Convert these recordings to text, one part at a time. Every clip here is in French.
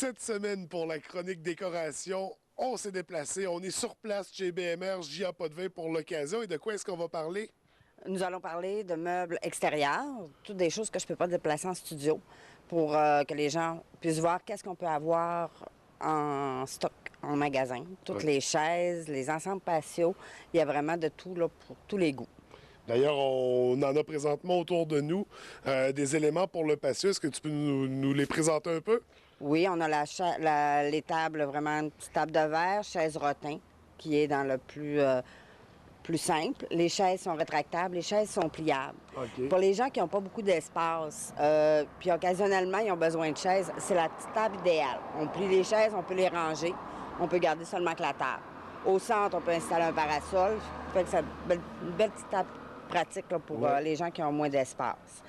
Cette semaine, pour la chronique décoration, on s'est déplacé. On est sur place chez BMR, J.A. Potvin pour l'occasion. Et de quoi est-ce qu'on va parler? Nous allons parler de meubles extérieurs, toutes des choses que je ne peux pas déplacer en studio pour que les gens puissent voir qu'est-ce qu'on peut avoir en stock, en magasin. Toutes Oui. les chaises, les ensembles patios, il y a vraiment de tout là, pour tous les goûts. D'ailleurs, on en a présentement autour de nous des éléments pour le patio. Est-ce que tu peux nous les présenter un peu? Oui, on a les tables, vraiment une petite table de verre, chaise rotin, qui est dans le plus simple. Les chaises sont rétractables, les chaises sont pliables. OK. Pour les gens qui n'ont pas beaucoup d'espace, puis occasionnellement, ils ont besoin de chaises, c'est la petite table idéale. On plie les chaises, on peut les ranger, on peut garder seulement que la table. Au centre, on peut installer un parasol. Fait que c'est une belle petite table pratique là, pour les gens qui ont moins d'espace.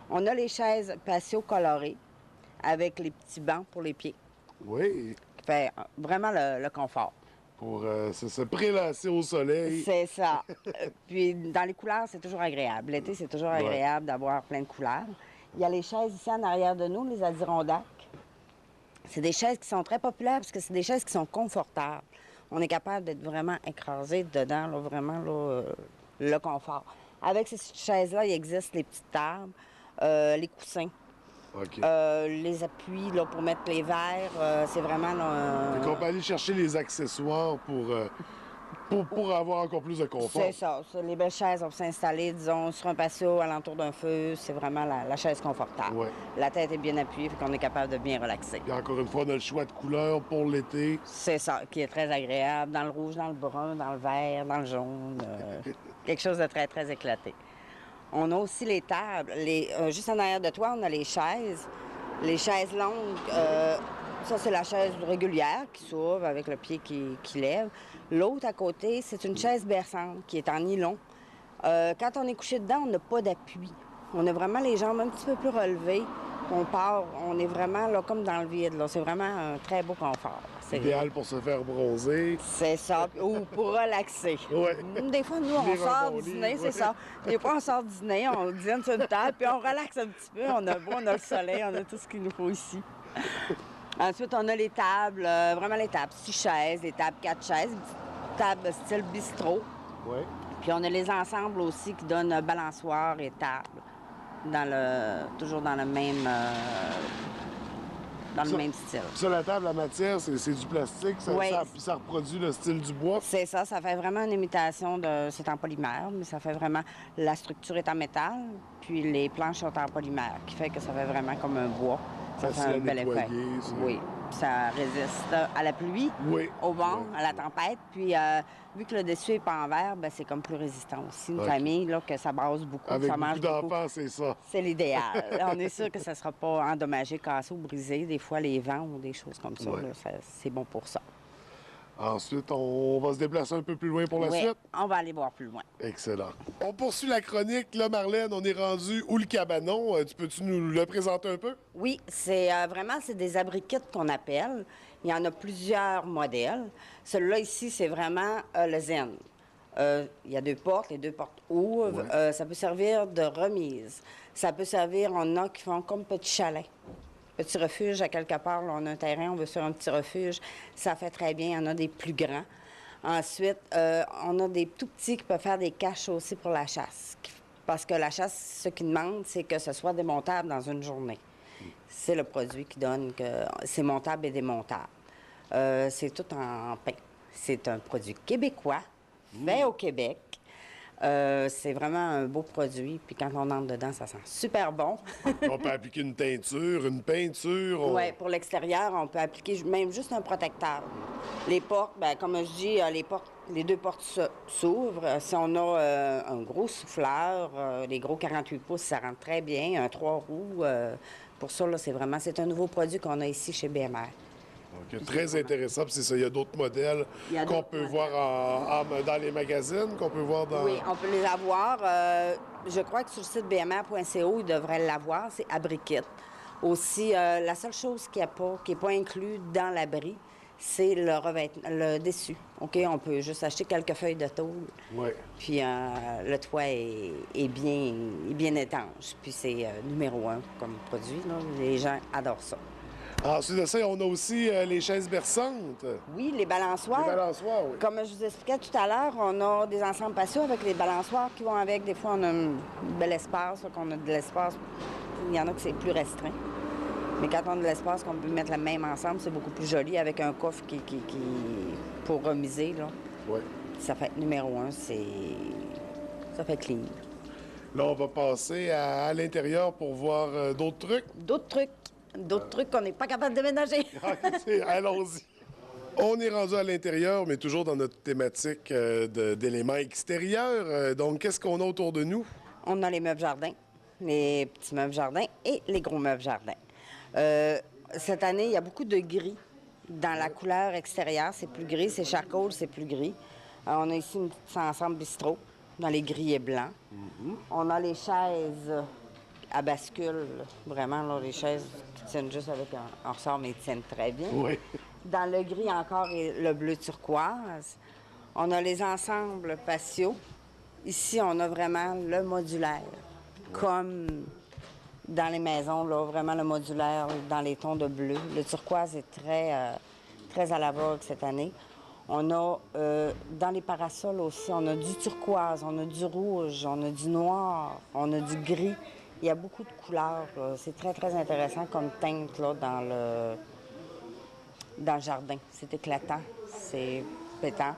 On a les chaises patio colorées avec les petits bancs pour les pieds. Oui. Qui fait vraiment le confort. Pour se prélasser au soleil. C'est ça. Puis dans les couleurs, c'est toujours agréable. L'été, c'est toujours agréable d'avoir plein de couleurs. Il y a les chaises ici en arrière de nous, les Adirondacks. C'est des chaises qui sont très populaires parce que c'est des chaises qui sont confortables. On est capable d'être vraiment écrasé dedans, là, vraiment là, le confort. Avec ces chaises-là, il existe les petites tables, les coussins. OK. Les appuis là, pour mettre les verres, c'est vraiment... Là, Fait qu'on peut aller chercher les accessoires pour avoir encore plus de confort. c'est ça. Les belles chaises, on peut s'installer, disons, sur un patio, alentour d'un feu. C'est vraiment la chaise confortable. Ouais. La tête est bien appuyée, fait qu'on est capable de bien relaxer. Puis encore une fois, on a le choix de couleurs pour l'été. C'est ça, qui est très agréable. Dans le rouge, dans le brun, dans le vert, dans le jaune. Quelque chose de très, très éclaté. On a aussi les tables. Juste en arrière de toi, on a les chaises. Les chaises longues, ça, c'est la chaise régulière qui s'ouvre avec le pied qui lève. L'autre à côté, c'est une chaise berçante qui est en nylon. Quand on est couché dedans, on n'a pas d'appui. On a vraiment les jambes un petit peu plus relevées. On part, on est vraiment là, comme dans le vide. Là. C'est vraiment un très beau confort. C'est Idéal pour se faire bronzer. C'est ça, ou pour relaxer. Ouais. Des fois, nous, on Lire un sort bon dîner, livre. c'est ça. Des fois, on sort dîner, on dîne sur une table, puis on relaxe un petit peu. On a beau, on a le soleil, on a tout ce qu'il nous faut ici. Ensuite, on a les tables, vraiment les tables 6 chaises, les tables 4 chaises, une petite table style bistrot. Ouais. Puis on a les ensembles aussi qui donnent balançoire et table, toujours dans le même, même style. Ça, la table, la matière, c'est du plastique. Oui. Ça reproduit le style du bois. C'est ça, ça fait vraiment une imitation de... C'est en polymère, mais ça fait vraiment... La structure est en métal, puis les planches sont en polymère, qui fait que ça fait vraiment comme un bois. Ça Facile fait à un bel effet. nettoyer, ça. Oui, ça résiste à la pluie, Oui. au vent, Oui. à la tempête. Puis vu que le dessus n'est pas en verre, ben, c'est comme plus résistant aussi. Une OK. famille, là, que ça brasse beaucoup, Avec ça beaucoup mange beaucoup. d'enfants, c'est ça. C'est l'idéal. On est sûr que ça ne sera pas endommagé, cassé ou brisé. Des fois, les vents ou des choses comme ça, Ouais. là, c'est bon pour ça. Ensuite, on va se déplacer un peu plus loin pour la Oui, suite. on va aller voir plus loin. Excellent. On poursuit la chronique. Là, Marlène, on est rendu où le cabanon? Peux-tu nous le présenter un peu? Oui, c'est c'est des abri kits qu'on appelle. Il y en a plusieurs modèles. Celui-là ici, c'est vraiment le Zen. Il y a 2 portes, les 2 portes ouvrent. Ouais. Ça peut servir de remise. Ça peut servir, on a qui font comme petit chalet. Petit refuge à quelque part. Là, on a un terrain, on veut faire un petit refuge. Ça fait très bien. Il y en a des plus grands. Ensuite, on a des tout petits qui peuvent faire des caches aussi pour la chasse. Parce que la chasse, ce qu'ils demandent, c'est que ce soit démontable dans une journée. C'est le produit qui donne que c'est montable et démontable. C'est tout en pain. C'est un produit québécois, fait au Québec. C'est vraiment un beau produit. Puis quand on entre dedans, ça sent super bon. On peut appliquer une teinture, une peinture. Oui, pour l'extérieur, on peut appliquer même juste un protecteur. Les portes, bien, comme je dis, les 2 portes s'ouvrent. Si on a un gros souffleur, les gros 48 pouces, ça rentre très bien. Un 3 roues, pour ça, là, c'est un nouveau produit qu'on a ici chez BMR. Donc, très intéressant. Puis c'est ça, il y a d'autres modèles Il y a qu'on d'autres peut modèles. voir dans les magazines, qu'on peut voir dans... Oui, on peut les avoir. Je crois que sur le site bmr.co, ils devraient l'avoir. C'est abri kit. Aussi, la seule chose qui n'est pas inclus dans l'abri, c'est le dessus. OK, on peut juste acheter quelques feuilles de tôle. Oui. Puis le toit est bien étanche. Puis c'est numéro 1 comme produit. Là. Les gens adorent ça. Ensuite de ça, on a aussi les chaises berçantes. Oui, les balançoires. Les balançoires, oui. Comme je vous expliquais tout à l'heure, on a des ensembles patios avec les balançoires qui vont avec. Des fois, on a un bel espace, qu'on a de l'espace. Il y en a que c'est plus restreint. Mais quand on a de l'espace, qu'on peut mettre le même ensemble, c'est beaucoup plus joli avec un coffre qui pour remiser, là. Oui. Ça fait numéro un, ça fait clean. Là, on va passer à l'intérieur pour voir d'autres trucs. D'autres trucs qu'on n'est pas capable de ménager. Allons-y. On est rendu à l'intérieur, mais toujours dans notre thématique d'éléments extérieurs. Donc, qu'est-ce qu'on a autour de nous? On a les meubles jardins, les petits meubles jardins et les gros meubles jardins. Cette année, il y a beaucoup de gris dans la couleur extérieure. C'est plus gris, c'est charcoal, c'est plus gris. On a ici une petite ensemble bistrot dans les gris et blancs. On a les chaises à bascule, vraiment, là, les chaises qui tiennent juste avec un ressort, mais ils tiennent très bien. Oui. Dans le gris encore et le bleu turquoise. On a les ensembles patios. Ici, on a vraiment le modulaire, comme dans les maisons, là, vraiment le modulaire dans les tons de bleu. Le turquoise est très à la vogue cette année. On a, dans les parasols aussi, on a du turquoise, on a du rouge, on a du noir, on a du gris. Il y a beaucoup de couleurs. C'est très intéressant comme teinte là, dans le jardin. C'est éclatant, c'est pétant.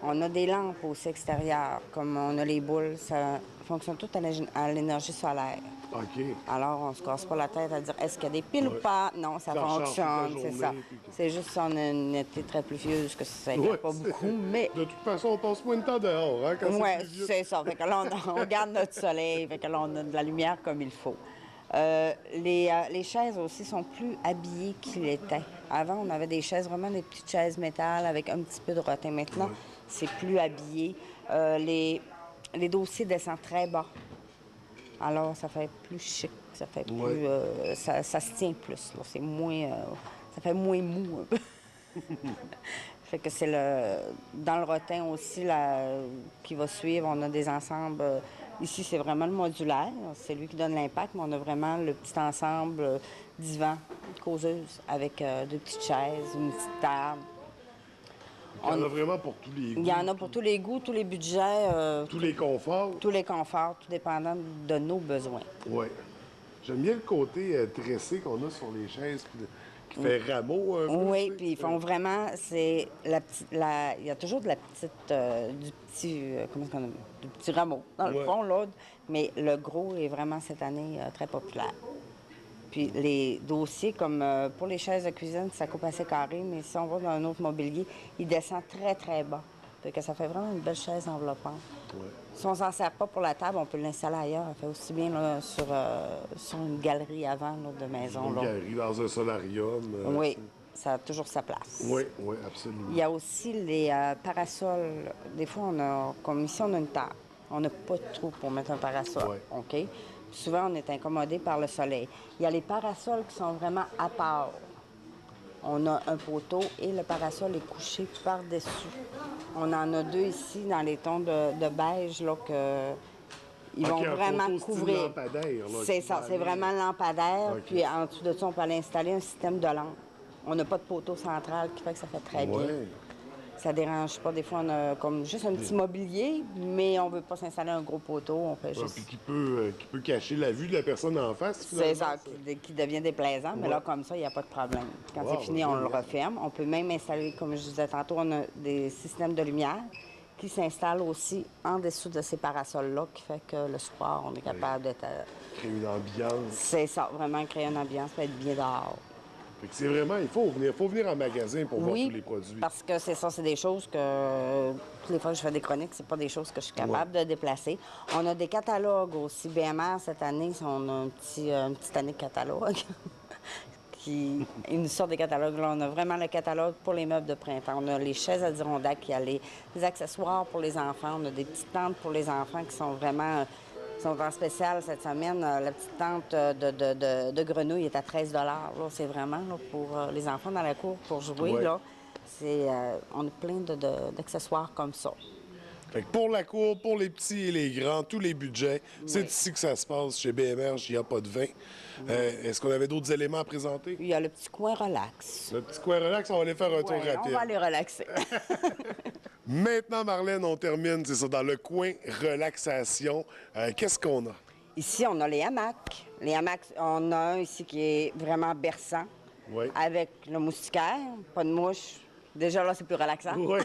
On a des lampes aussi extérieures, comme on a les boules. Ça fonctionne tout à l'énergie solaire. OK. Alors, on se casse pas la tête à dire est-ce qu'il y a des piles ou pas. Non, ça fonctionne, c'est ça. C'est juste qu'on a une été très pluvieuse, que ça ne pas beaucoup, mais... De toute façon, on passe moins de temps dehors, hein, quand c'est pluvieux. C'est ça. Fait que là, on garde notre soleil, fait que là, on a de la lumière comme il faut. Les chaises aussi sont plus habillées qu'il était. Avant, on avait des chaises, vraiment des petites chaises métal avec un petit peu de rotin. Maintenant, c'est plus habillé. Les dossiers descendent très bas. Alors, ça fait plus chic, ça fait plus... ça se tient plus, là. C'est moins... ça fait moins mou, un peu. Fait que c'est dans le rotin aussi, qui va suivre, on a des ensembles... ici, c'est vraiment le modulaire. C'est lui qui donne l'impact, mais on a vraiment le petit ensemble divan, causeuse, avec deux petites chaises, une petite table. Il y en a vraiment pour tous les goûts. Il y en a pour tous les goûts, tous les budgets. Tous les conforts. Tous les conforts, tout dépendant de nos besoins. Oui. J'aime bien le côté tressé qu'on a sur les chaises, qui fait rameau un peu. Oui, puis ils font vraiment, c'est il y a toujours de la petite, du petit rameau, dans le fond, là, mais le gros est vraiment cette année très populaire. Puis les dossiers, comme pour les chaises de cuisine, ça coupe assez carré, mais si on va dans un autre mobilier, il descend très bas. Fait que ça fait vraiment une belle chaise enveloppante. Ouais. Si on s'en sert pas pour la table, on peut l'installer ailleurs. Elle fait aussi bien là, sur une galerie avant là, de maison. Une galerie dans un solarium. Oui, ça a toujours sa place. Oui, absolument. Il y a aussi les parasols. Des fois, comme ici, on a une table. On n'a pas de trou pour mettre un parasol. Ouais. OK? Souvent, on est incommodé par le soleil. Il y a les parasols qui sont vraiment à part. On a un poteau et le parasol est couché par-dessus. On en a deux ici dans les tons de beige là, ils vont vraiment couvrir. C'est ça, c'est vraiment lampadaire. Okay. Puis en dessous de ça, on peut aller installer un système de lampes. On n'a pas de poteau central qui fait que ça fait très bien. Ça dérange pas. Des fois, on a comme juste un petit mobilier, mais on veut pas s'installer un gros poteau. On fait juste... Puis qui peut cacher la vue de la personne en face, finalement. C'est ça, qui devient déplaisant. Mais là, comme ça, il n'y a pas de problème. Quand c'est fini, on le referme. On peut même installer, comme je disais tantôt, on a des systèmes de lumière qui s'installent aussi en dessous de ces parasols-là, qui fait que le soir, on est capable d'être... Créer une ambiance. C'est ça, vraiment créer une ambiance, être bien dehors. C'est vraiment, il faut venir en magasin pour voir tous les produits. Parce que c'est ça, c'est des choses que, toutes les fois que je fais des chroniques, c'est pas des choses que je suis capable de déplacer. On a des catalogues aussi. BMR, cette année, on a une petite année de catalogue. Une sorte de catalogue. Là, on a vraiment le catalogue pour les meubles de printemps. On a les chaises Adirondack, il y a les accessoires pour les enfants. On a des petites tentes pour les enfants qui sont vraiment... sont en spécial cette semaine. La petite tente de grenouille est à 13 $. C'est vraiment là, pour les enfants dans la cour pour jouer. Là. On a plein d'accessoires comme ça. Fait que pour la cour, pour les petits et les grands, tous les budgets, c'est ici que ça se passe. Chez BMR, il n'y a pas de vin. Est-ce qu'on avait d'autres éléments à présenter? Il y a le petit coin relax. Le petit coin relax, on va aller faire un tour Ouais, rapide. on va aller relaxer. Maintenant, Marlène, on termine, c'est ça, dans le coin relaxation. Qu'est-ce qu'on a? Ici, on a les hamacs. Les hamacs, on a un ici qui est vraiment berçant, Oui. avec le moustiquaire, pas de mouche. Déjà, là, c'est plus relaxant. Oui.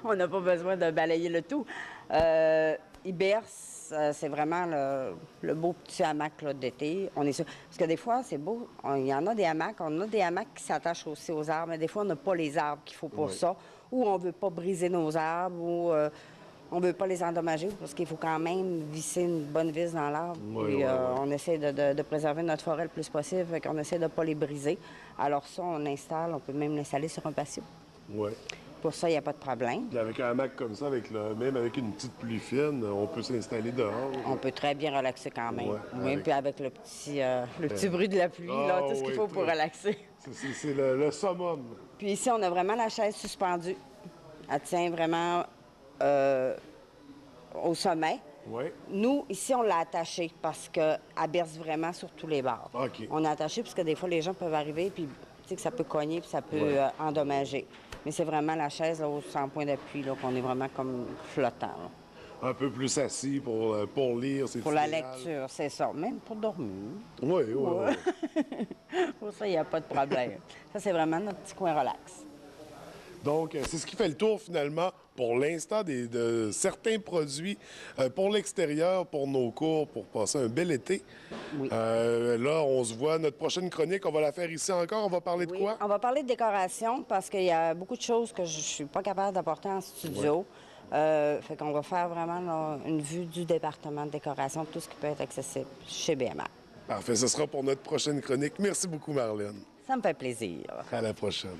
On n'a pas besoin de balayer le tout. Il berce, c'est vraiment le beau petit hamac là, d'été. On est sûr. Parce que des fois, c'est beau. Il y en a des hamacs. On a des hamacs qui s'attachent aussi aux arbres, mais des fois, on n'a pas les arbres qu'il faut pour ça. Ou on ne veut pas briser nos arbres, ou on ne veut pas les endommager, parce qu'il faut quand même visser une bonne vis dans l'arbre. Oui, On essaie de préserver notre forêt le plus possible, fait qu'on essaie de ne pas les briser. Alors ça, on peut même l'installer sur un patio. Oui. Pour ça, il n'y a pas de problème. Puis avec un hamac comme ça, même avec une petite pluie fine, on peut s'installer dehors. On peut très bien relaxer quand même. Ouais, Oui, avec- puis avec le petit bruit de la pluie, là, tout ce qu'il faut pour relaxer. C'est le summum. Puis ici, on a vraiment la chaise suspendue. Elle tient vraiment au sommet. Oui. Nous, ici, on l'a attachée parce qu'elle berce vraiment sur tous les bords. OK. On l'a attachée parce que des fois, les gens peuvent arriver, puis tu sais que ça peut cogner, puis ça peut Ouais. endommager. Mais c'est vraiment la chaise là, sans point d'appui, là, qu'on est vraiment comme flottant. Là. Un peu plus assis pour lire. C'est Pour la idéal. lecture, c'est ça. Même pour dormir. Oui, oui, oui. Pour ça, il n'y a pas de problème. Ça, c'est vraiment notre petit coin relax. Donc, c'est ce qui fait le tour, finalement, pour l'instant, de certains produits pour l'extérieur, pour nos cours, pour passer un bel été. Oui. Là, on se voit. Notre prochaine chronique, on va la faire ici encore. On va parler de Oui, quoi? on va parler de décoration parce qu'il y a beaucoup de choses que je suis pas capable d'apporter en studio. Fait qu'on va faire vraiment là, une vue du département de décoration, tout ce qui peut être accessible chez BMR. Parfait. Ce sera pour notre prochaine chronique. Merci beaucoup, Marlène. Ça me fait plaisir. À la prochaine.